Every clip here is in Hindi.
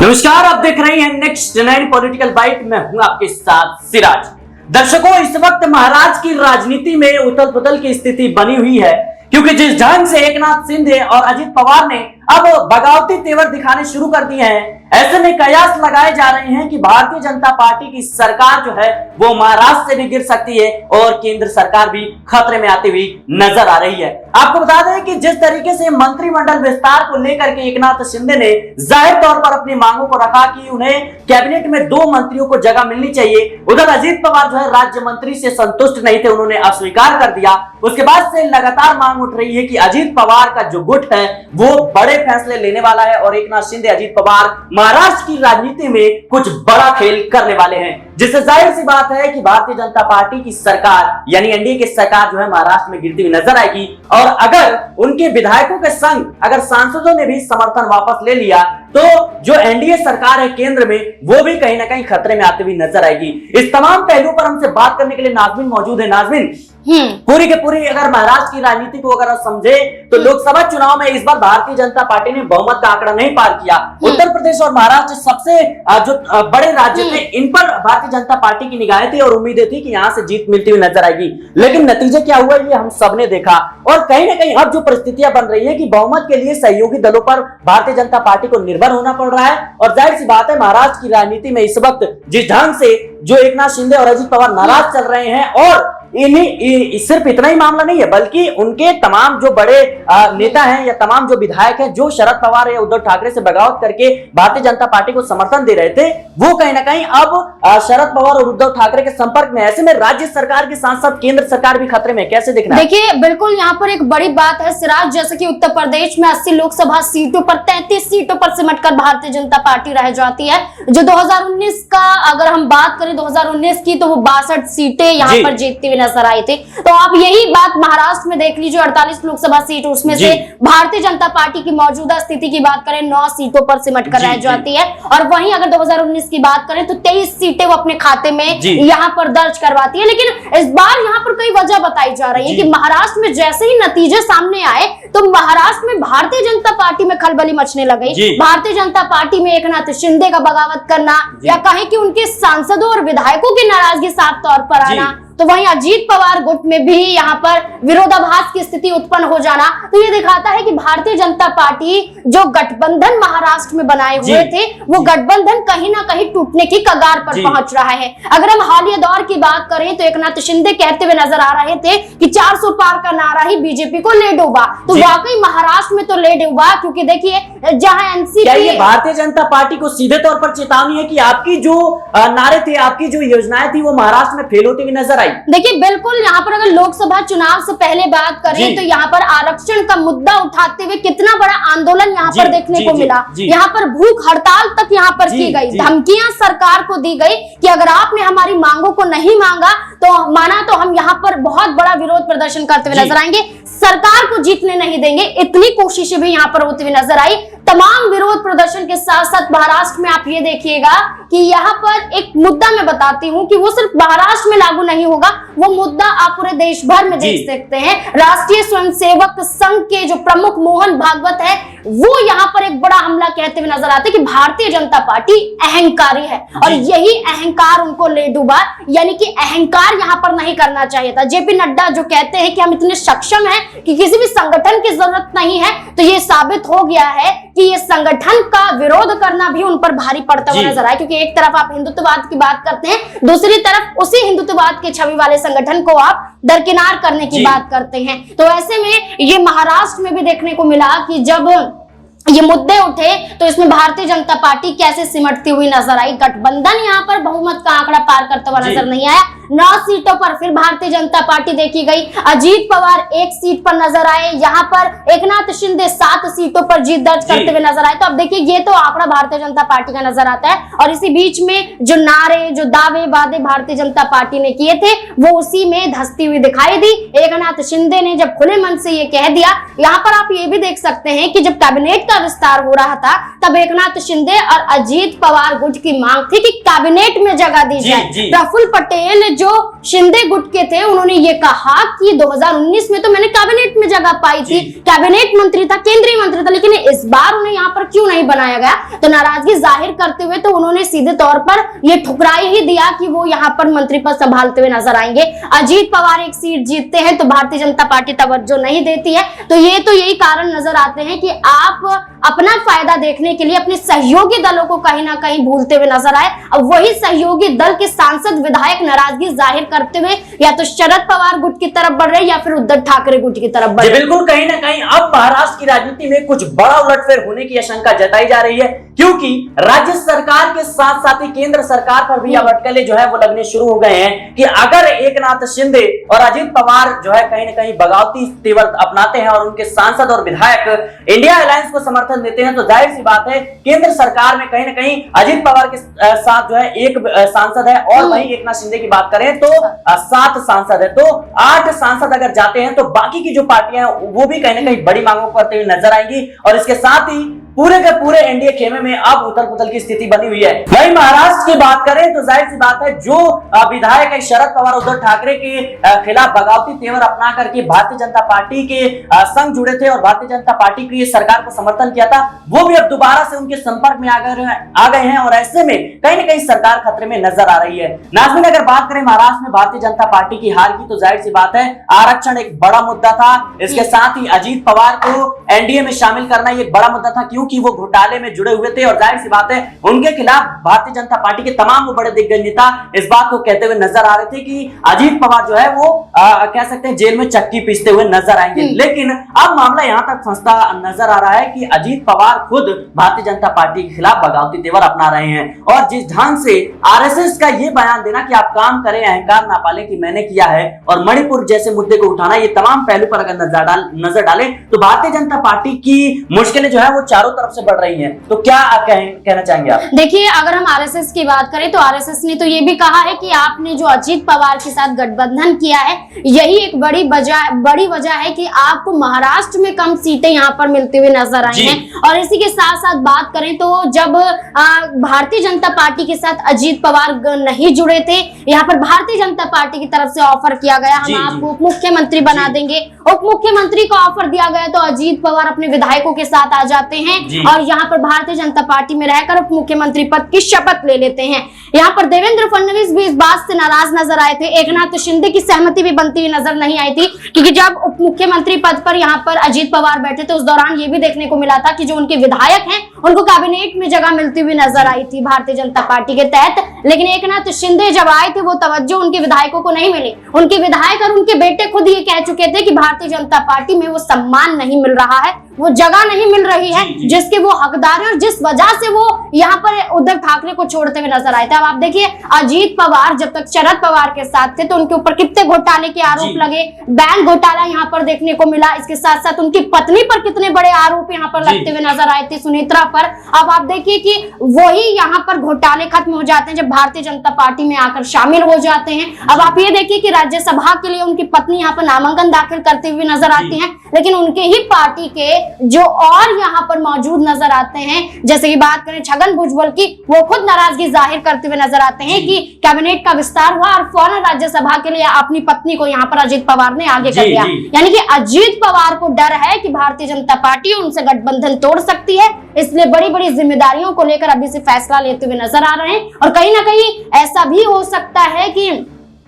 नमस्कार, आप देख रहे हैं नेक्स्ट 9 पॉलिटिकल बाइट। मैं हूं आपके साथ सिराज। दर्शकों, इस वक्त महाराज की राजनीति में उथल पुथल की स्थिति बनी हुई है, क्योंकि जिस ढंग से एकनाथ शिंदे और अजित पवार ने अब बगावती तेवर दिखाने शुरू कर दिए हैं, ऐसे में कयास लगाए जा रहे हैं कि भारतीय जनता पार्टी की सरकार जो है वो महाराष्ट्र से भी गिर सकती है और केंद्र सरकार भी खतरे में आती हुई नजर आ रही है। आपको बता दें कि जिस तरीके से मंत्रिमंडल विस्तार को लेकर के एकनाथ शिंदे ने जाहिर तौर पर अपनी मांगों को रखा कि उन्हें कैबिनेट में 2 मंत्रियों को जगह मिलनी चाहिए, उधर अजित पवार जो है राज्य मंत्री से संतुष्ट नहीं थे, उन्होंने अस्वीकार कर दिया। उसके बाद से लगातार मांग उठ रही है कि अजित पवार का जो गुट है वो बड़े फैसले लेने वाला है और एकनाथ शिंदे, अजित पवार महाराष्ट्र की राजनीति में कुछ बड़ा खेल करने वाले हैं, जिससे जाहिर सी बात है कि भारतीय जनता पार्टी की सरकार यानी एनडीए की सरकार जो है महाराष्ट्र में गिरती हुई नजर आएगी। और अगर उनके विधायकों के संग अगर सांसदों ने भी समर्थन वापस ले लिया तो जो एनडीए सरकार है केंद्र में वो भी कहीं ना कहीं खतरे में आती हुई नजर आएगी। इस तमाम पहलुओं पर हमसे बात करने के लिए नाज़मीन मौजूद है। नाज़मीन, पूरी के पूरी अगर महाराष्ट्र की राजनीति को अगर समझे तो लोकसभा चुनाव में इस बार भारतीय जनता पार्टी ने बहुमत का आंकड़ा नहीं पार किया। उत्तर प्रदेश और महाराष्ट्र सबसे जो बड़े राज्य थे, इन पर भारतीय जनता पार्टी की निगाहें थी और उम्मीदें थी कि यहां से जीत मिलती हुई नजर आएगी, लेकिन नतीजे क्या हुआ ये हम सबने देखा। और कहीं ना कहीं अब जो परिस्थितियां बन रही है कि बहुमत के लिए सहयोगी दलों पर भारतीय जनता पार्टी को निर्भर होना पड़ रहा है। और जाहिर सी बात है, महाराष्ट्र की राजनीति में इस वक्त जिस ढंग से जो एकनाथ शिंदे और अजित पवार नाराज चल रहे हैं, और सिर्फ इतना ही मामला नहीं है बल्कि उनके तमाम जो बड़े नेता हैं या तमाम जो विधायक हैं जो शरद पवार या उद्धव ठाकरे से बगावत करके भारतीय जनता पार्टी को समर्थन दे रहे थे, वो कहीं ना कहीं अब शरद पवार और उद्धव ठाकरे के संपर्क में। ऐसे में राज्य सरकार के साथ साथ केंद्र सरकार भी खतरे में, कैसे देखना? देखिए, बिल्कुल यहाँ पर एक बड़ी बात है सिराज, जैसे कि उत्तर प्रदेश में 80 लोकसभा सीटों पर 33 सीटों पर सिमटकर भारतीय जनता पार्टी रह जाती है। जो 2019 का अगर हम बात करें 2019 की, तो वो 62 सीटें यहाँ पर जीतती हुई नजर आई थी। तो आप यही बात महाराष्ट्र में देख लीजिए, 48 लोकसभा सीट, उसमें से भारतीय जनता पार्टी की मौजूदा स्थिति की बात करें 9 सीटों पर सिमट कर रह जाती है। और वहीं अगर 2019 की बात करें तो 23 सीटें वो अपने खाते में यहाँ पर दर्ज करवाती है। लेकिन इस बार यहाँ पर कई वजह बताई जा रही है कि महाराष्ट्र में जैसे ही नतीजे सामने आए तो महाराष्ट्र में भारतीय जनता पार्टी में खलबली मचने लगी। भारतीय जनता पार्टी में एकनाथ शिंदे का बगावत करना या कहें कि उनके सांसदों और विधायकों की नाराजगी साफ तौर पर आना, तो वहीं अजित पवार गुट में भी यहाँ पर विरोधाभास की स्थिति उत्पन्न हो जाना, तो ये दिखाता है कि भारतीय जनता पार्टी जो गठबंधन महाराष्ट्र में बनाए हुए थे वो गठबंधन कहीं ना कहीं टूटने की कगार पर पहुंच रहा है। अगर हम हालिया दौर की बात करें तो एकनाथ शिंदे कहते हुए नजर आ रहे थे कि 400 पार का नारा ही बीजेपी को ले डूबा, तो वाकई महाराष्ट्र में तो ले डूबा, क्योंकि देखिए जहां एनसीपी, भारतीय जनता पार्टी को सीधे तौर पर चेतावनी है कि आपकी जो नारे थे, आपकी जो योजनाएं थी वो महाराष्ट्र में फेल होती हुई नजर। देखिए, बिल्कुल यहाँ पर अगर लोकसभा चुनाव से पहले बात करें तो यहाँ पर आरक्षण का मुद्दा उठाते हुए कितना बड़ा आंदोलन यहाँ पर देखने को मिला। यहाँ पर भूख हड़ताल तक यहाँ पर की गई, धमकियां सरकार को दी गई कि अगर आपने हमारी मांगों को नहीं मांगा तो हम यहाँ पर बहुत बड़ा विरोध प्रदर्शन करते हुए नजर आएंगे, सरकार को जीतने नहीं देंगे। इतनी कोशिशें भी यहाँ पर होती हुई नजर आई। तमाम विरोध प्रदर्शन के साथ साथ महाराष्ट्र में आप ये देखिएगा कि यहाँ पर एक मुद्दा मैं बताती हूँ कि वो सिर्फ महाराष्ट्र में लागू नहीं होगा, वो मुद्दा आप पूरे देश भर में देख सकते हैं। राष्ट्रीय स्वयंसेवक संघ के जो प्रमुख मोहन भागवत है वो यहाँ पर एक बड़ा हमला कहते हुए नजर आते हैं कि भारतीय जनता पार्टी अहंकारी है और यही अहंकार उनको ले डूबा, यानी कि अहंकार यहाँ पर नहीं करना चाहिए था। जेपी नड्डा जो कहते हैं कि हम इतने सक्षम हैं कि किसी भी संगठन की जरूरत नहीं है, तो ये साबित हो गया है कि ये संगठन का विरोध करना भी उन पर भारी पड़ता हुआ नजर आया, क्योंकि एक तरफ आप हिंदुत्ववाद की बात करते हैं, दूसरी तरफ उसी हिंदुत्ववाद के छवि वाले संगठन को आप दरकिनार करने की बात करते हैं। तो ऐसे में ये महाराष्ट्र में भी देखने को मिला कि जब ये मुद्दे उठे तो इसमें भारतीय जनता पार्टी कैसे सिमटती हुई नजर आई। गठबंधन यहाँ पर बहुमत का आंकड़ा पार करता हुआ नजर नहीं आया। 9 सीटों पर फिर भारतीय जनता पार्टी देखी गई, अजित पवार 1 सीट पर नजर आए, यहाँ पर एकनाथ शिंदे 7 सीटों पर जीत दर्ज करते हुए नजर आए। तो अब देखिए, ये तो आंकड़ा भारतीय जनता पार्टी का नजर आता है और इसी बीच में जो नारे, जो दावे वादे भारतीय जनता पार्टी ने किए थे वो उसी में धंसती हुई दिखाई दी। एकनाथ शिंदे ने जब खुले मन से ये कह दिया, यहाँ पर आप ये भी देख सकते हैं कि जब कैबिनेट का विस्तार हो रहा था तब एकनाथ शिंदे और अजीत पवार गुट की मांग थी कि कैबिनेट में जगह दी जाए। प्रफुल्ल पटेल जो शिंदे गुट के थे, उन्होंने ये कहा कि 2019 में तो मैंने कैबिनेट में जगह पाई थी, कैबिनेट मंत्री था, केंद्रीय मंत्री था, लेकिन इस बार उन्हें यहाँ पर क्यों नहीं बनाया गया। तो नाराजगी जाहिर करते हुए तो उन्होंने सीधे तौर पर ये ठुकराई ही दिया कि वो यहाँ पर मंत्री पद संभालते हुए नजर आएंगे। अजीत पवार एक सीट जीतते हैं तो भारतीय जनता पार्टी तवज्जो नहीं देती है। तो यही कारण नजर आते हैं कि आप अपना फायदा देखने के लिए अपने सहयोगी दलों को कहीं ना कहीं भूलते हुए नजर आए। अब वही सहयोगी दल के सांसद विधायक नाराजगी जाहिर करते हुए या तो शरद पवार गुट की तरफ बढ़ रहे या फिर उद्धव ठाकरे गुट की तरफ बढ़ रहे। बिल्कुल, कहीं ना कहीं अब महाराष्ट्र की राजनीति में कुछ बड़ा उलटफेर होने की आशंका जताई जा रही है, क्योंकि राज्य सरकार के साथ साथ ही केंद्र सरकार पर भी अब अटकलें जो है वो लगने शुरू हो गए हैं कि अगर एकनाथ शिंदे और अजीत पवार जो है कहीं ना कहीं बगावती तेवर अपनाते हैं और उनके सांसद और विधायक इंडिया अलायंस को समर्थन देते हैं, तो जाहिर सी बात है केंद्र सरकार में कहीं ना कहीं अजीत पवार के साथ जो है एक सांसद है और वहीं एकनाथ शिंदे की बात करें तो 7 सांसद है, तो 8 सांसद अगर जाते हैं तो बाकी की जो पार्टियां हैं वो भी कहीं ना कहीं बड़ी मांगों करते हुए नजर आएंगी और इसके साथ ही पूरे के पूरे एनडीए खेमे में अब उथल पुथल की स्थिति बनी हुई है। वहीं महाराष्ट्र की बात करें तो जाहिर सी बात है जो विधायक है शरद पवार उद्धव ठाकरे के खिलाफ बगावती तेवर अपना करके भारतीय जनता पार्टी के संग जुड़े थे और भारतीय जनता पार्टी की सरकार को समर्थन किया था, वो भी अब दोबारा से उनके संपर्क में आ गए हैं और ऐसे में कहीं ना कहीं सरकार खतरे में नजर आ रही है। नाज़मीन, अगर बात करें महाराष्ट्र में भारतीय जनता पार्टी की हार की तो जाहिर सी बात है आरक्षण एक बड़ा मुद्दा था, इसके साथ ही अजीत पवार को एनडीए में शामिल करना एक बड़ा मुद्दा था क्योंकि वो घोटाले में जुड़े हुए थे और जाहिर सी बात है उनके खिलाफ भारतीय जनता पार्टी के तमाम वो बड़े दिग्गज नेता इस बात को कहते हुए नजर आ रहे थे कि अजीत पवार जो है वो कह सकते हैं जेल में चक्की पीसते हुए नजर आएंगे। लेकिन अब मामला यहां तक फंसता नजर आ रहा है कि अजीत पवार खुद भारतीय जनता पार्टी के खिलाफ बगावती तेवर अपना रहे हैं और जिस ढंग से आरएसएस का ये बयान देना कि आप काम करें, अहंकार ना पाले कि मैंने किया है और मणिपुर जैसे मुद्दे को उठाना, ये तमाम पहलू पर अगर नजर डालें तो भारतीय जनता पार्टी की मुश्किलें जो है वो चारों तरफ से बढ़ रही हैं। तो क्या कहना चाहेंगे आप? देखिए, अगर हम आरएसएस की बात करें तो आरएसएस ने तो ये भी कहा है कि आपने जो अजीत पवार के साथ गठबंधन किया है यही एक बड़ी वजह है कि आपको महाराष्ट्र में कम सीटें यहाँ पर मिलती हुई नजर आई हैं। और इसी के साथ साथ बात करें तो जब भारतीय जनता पार्टी के साथ अजीत पवार नहीं जुड़े थे, यहाँ पर भारतीय जनता पार्टी की तरफ से ऑफर किया गया हम आपको उप मुख्यमंत्री बना देंगे, उप मुख्यमंत्री को ऑफर दिया गया तो अजीत पवार अपने विधायकों के साथ आ जाते हैं और यहाँ पर भारतीय जनता पार्टी में रहकर उप मुख्यमंत्री पद की शपथ ले लेते हैं। यहाँ पर देवेंद्र फडणवीस भी इस बात से नाराज नजर आए थे, एकनाथ शिंदे की सहमति भी बनती हुई नजर नहीं आई थी क्योंकि जब उप मुख्यमंत्री पद पर यहाँ पर अजीत पवार बैठे थे उस दौरान ये भी देखने को मिला था कि जो उनके विधायक हैं उनको कैबिनेट में जगह मिलती हुई नजर आई थी भारतीय जनता पार्टी के तहत, लेकिन एकनाथ शिंदे जब आए थे वो तवज्जो उनके विधायकों को नहीं मिली। उनके विधायक और उनके बेटे खुद ये कह चुके थे कि भारतीय जनता पार्टी में वो सम्मान नहीं मिल रहा है, वो जगह नहीं मिल रही है जिसके वो हकदार है और जिस वजह से वो यहाँ पर उद्धव ठाकरे को छोड़ते हुए नजर आए थे। अब आप देखिए अजीत पवार जब तक शरद पवार के साथ थे तो उनके ऊपर कितने घोटाले के आरोप लगे, बैंक घोटाला यहाँ पर देखने को मिला, इसके साथ साथ उनकी पत्नी पर कितने बड़े आरोप यहाँ पर लगते हुए नजर आए थे, सुनेत्रा पर। अब आप देखिए कि वही यहाँ पर घोटाले खत्म हो जाते हैं जब भारतीय जनता पार्टी में आकर शामिल हो जाते हैं। अब आप ये देखिए कि राज्यसभा के लिए उनकी पत्नी यहाँ पर नामांकन दाखिल करते हुए नजर आती है, लेकिन उनके ही पार्टी के जो और यहाँ पर मौजूद नजर आते हैं जैसे कि बात करें छगन भुजबल की, वो खुद नाराजगी जाहिर करते हुए नजर आते हैं कि कैबिनेट का विस्तार हुआ और फौरन राज्यसभा के लिए अपनी पत्नी को यहाँ पर अजीत पवार ने आगे कर दिया। यानी कि अजीत पवार को डर है कि भारतीय जनता पार्टी उनसे गठबंधन तोड़ सकती है, इसलिए बड़ी बड़ी जिम्मेदारियों को लेकर अभी से फैसला लेते हुए नजर आ रहे हैं। और कहीं ना कहीं ऐसा भी हो सकता है कि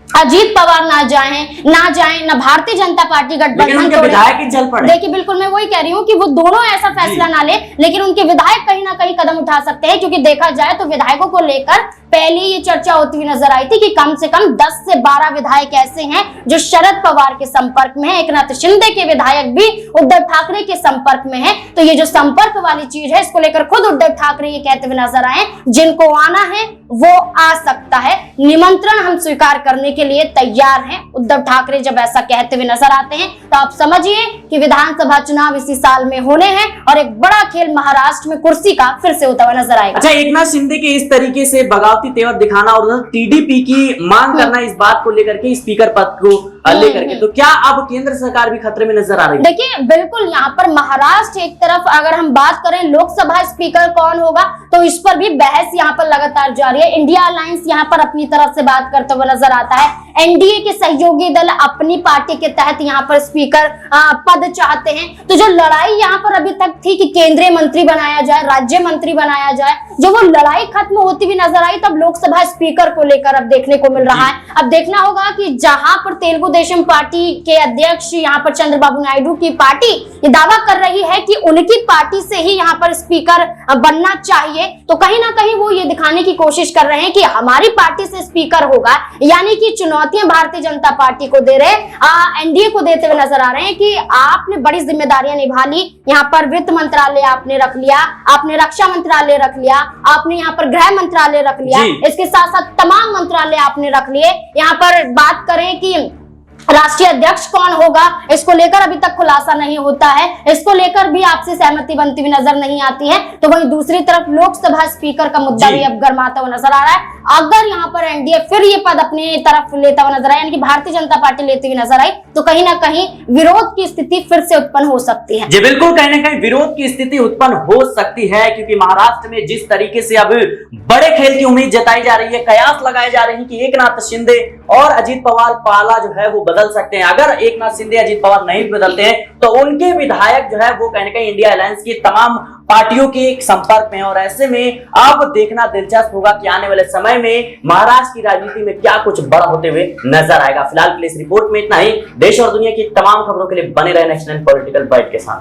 अजीत पवार ना जाएं ना भारतीय जनता पार्टी गठबंधन तोड़े। देखिए बिल्कुल मैं वही कह रही हूँ कि वो दोनों ऐसा फैसला ना ले, लेकिन उनके विधायक कहीं ना कहीं कदम उठा सकते हैं क्योंकि देखा जाए तो विधायकों को लेकर पहले ये चर्चा होती हुई नजर आई थी कि कम से कम 10 से 12 विधायक ऐसे हैं जो शरद पवार के संपर्क में है, एकनाथ शिंदे के विधायक भी उद्धव ठाकरे के संपर्क में है। तो ये जो संपर्क वाली चीज है इसको लेकर खुद उद्धव ठाकरे ये कहते हुए नजर आए जिनको आना है वो आ सकता है, निमंत्रण हम स्वीकार करने के लिए तैयार हैं। उद्धव ठाकरे जब ऐसा कहते हुए नजर आते हैं तो आप समझिए कि विधानसभा चुनाव इसी साल में होने हैं और एक बड़ा खेल महाराष्ट्र में कुर्सी का फिर से होता हुआ नजर आएगा। अच्छा, एकनाथ शिंदे के इस तरीके से बगाव सजावटी तेवर दिखाना और उधर टीडीपी की मांग करना इस बात को लेकर के स्पीकर पद को लेकर के, तो क्या अब केंद्र सरकार भी खतरे में नजर आ रही है? देखिए बिल्कुल, यहाँ पर महाराष्ट्र एक तरफ, अगर हम बात करें लोकसभा स्पीकर कौन होगा तो इस पर भी बहस यहाँ पर लगातार जारी है। इंडिया अलायंस यहाँ पर अपनी तरफ से बात करते हुए नजर आता है। एनडीए के सहयोगी दल अपनी पार्टी के तहत यहाँ पर स्पीकर पद चाहते हैं। तो जो लड़ाई यहाँ पर अभी तक थी कि केंद्रीय मंत्री बनाया जाए, राज्य मंत्री बनाया जाए, जो वो लड़ाई खत्म होती हुई नजर आई, तब लोकसभा स्पीकर को लेकर अब देखने को मिल रहा है। अब देखना होगा कि जहां पर तेलुगु देशम पार्टी के अध्यक्ष यहाँ पर चंद्रबाबू नायडू की पार्टी ये दावा कर रही है कि उनकी पार्टी से ही यहाँ पर स्पीकर बनना चाहिए, तो कहीं ना कहीं वो ये दिखाने की कोशिश कर रहे हैं कि हमारी पार्टी से स्पीकर होगा, यानी कि चुनौतियां भारतीय जनता पार्टी को दे रहे, एनडीए को देते हुए नजर आ रहे हैं कि आपने बड़ी जिम्मेदारियां निभा ली। यहाँ पर वित्त मंत्रालय आपने रख लिया, आपने रक्षा मंत्रालय रख लिया, आपने यहाँ पर गृह मंत्रालय रख लिया, इसके साथ साथ तमाम मंत्रालय आपने रख लिए। यहाँ पर बात करें कि राष्ट्रीय अध्यक्ष कौन होगा, इसको लेकर अभी तक खुलासा नहीं होता है, इसको लेकर भी आपसे सहमति बनती हुई नजर नहीं आती है। तो वहीं दूसरी तरफ लोकसभा स्पीकर का मुद्दा भी अब गर्माता हुआ नजर आ रहा है। अगर यहाँ पर एनडीए फिर ये पद अपनी तरफ लेता हुआ नजर आए, यानी कि भारतीय जनता पार्टी लेती हुई नजर आई, तो कहीं ना कहीं विरोध की स्थिति फिर से उत्पन्न हो सकती है। जी बिल्कुल, कहीं ना कहीं विरोध की स्थिति उत्पन्न हो सकती है, क्योंकि महाराष्ट्र में जिस तरीके से अब बड़े खेल की उम्मीद जताई जा रही है, कयास लगाए जा रहे हैं कि एकनाथ शिंदे और अजीत पवार पाला जो है वो बदल सकते हैं। अगर एकनाथ शिंदे अजीत पवार नहीं बदलते हैं तो उनके विधायक जो है वो कहीं ना कहीं इंडिया अलायंस की तमाम पार्टियों के संपर्क में, और ऐसे में अब देखना दिलचस्प होगा कि आने वाले समय में महाराष्ट्र की राजनीति में क्या कुछ बड़ा होते हुए नजर आएगा। फिलहाल के लिए इस रिपोर्ट में इतना ही। देश और दुनिया की तमाम खबरों के लिए बने रहे नेक्स्ट 9 पॉलिटिकल बाइट के साथ।